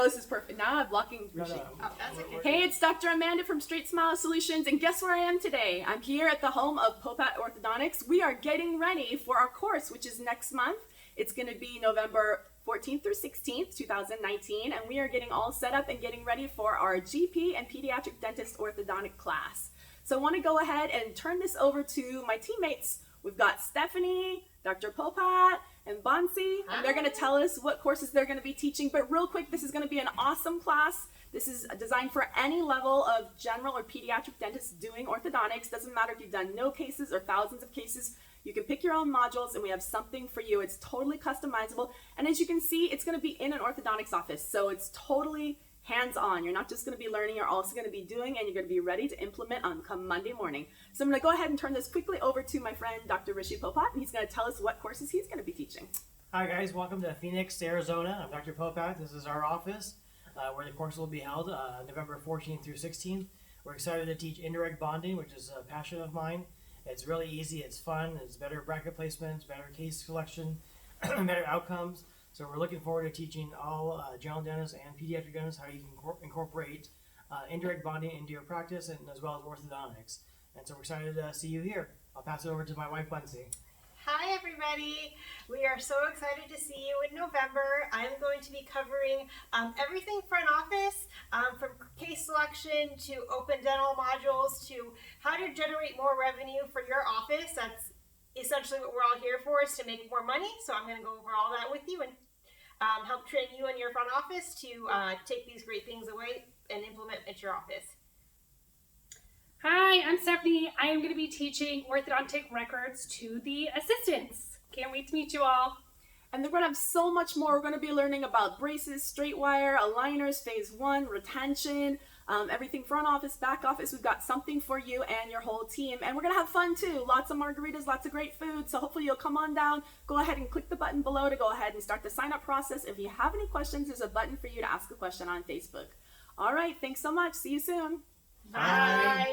Oh, this is perfect. Now I'm blocking Rishi. Oh, that's okay. Hey, it's Dr. Amanda from StraightSmile Solutions, and guess where I am today? I'm here at the home of Popat Orthodontics. We are getting ready for our course, which is next month. It's going to be November 14th through 16th, 2019, and we are getting all set up and getting ready for our GP and Pediatric Dentist Orthodontic class. So I want to go ahead and turn this over to my teammates. We've got Stephanie, Dr. Popat, and Bonsi, and they're going to tell us what courses they're going to be teaching. But real quick, this is going to be an awesome class. This is designed for any level of general or pediatric dentists doing orthodontics. Doesn't matter if you've done no cases or thousands of cases. You can pick your own modules, and we have something for you. It's totally customizable, and as you can see, it's going to be in an orthodontics office, so it's totally hands-on. You're not just going to be learning, you're also going to be doing, and you're going to be ready to implement on come Monday morning. So I'm going to go ahead and turn this quickly over to my friend Dr. Rishi Popat, and he's going to tell us what courses he's going to be teaching. Hi guys, welcome to Phoenix, Arizona. I'm Dr. Popat. This is our office where the course will be held November 14th through 16th. We're excited to teach indirect bonding, which is a passion of mine. It's really easy, it's fun, it's better bracket placements, better case selection, better outcomes. So we're looking forward to teaching all general dentists and pediatric dentists how you can incorporate indirect bonding into your practice, and as well as orthodontics. And so we're excited to see you here. I'll pass it over to my wife, Bunsi. Hi everybody, we are so excited to see you in November. I'm going to be covering everything front office, from case selection to open dental modules to how to generate more revenue for your office. That's essentially what we're all here for, is to make more money. So I'm going to go over all that with you and help train you in your front office to take these great things away and implement at your office. Hi, I'm Stephanie. I am going to be teaching orthodontic records to the assistants. Can't wait to meet you all. And we're going to have so much more. We're going to be learning about braces, straight wire, aligners, phase 1, retention, everything front office, back office. We've got something for you and your whole team. And we're going to have fun too. Lots of margaritas, lots of great food. So hopefully you'll come on down. Go ahead and click the button below to go ahead and start the sign up process. If you have any questions, there's a button for you to ask a question on Facebook. All right, thanks so much. See you soon. Bye.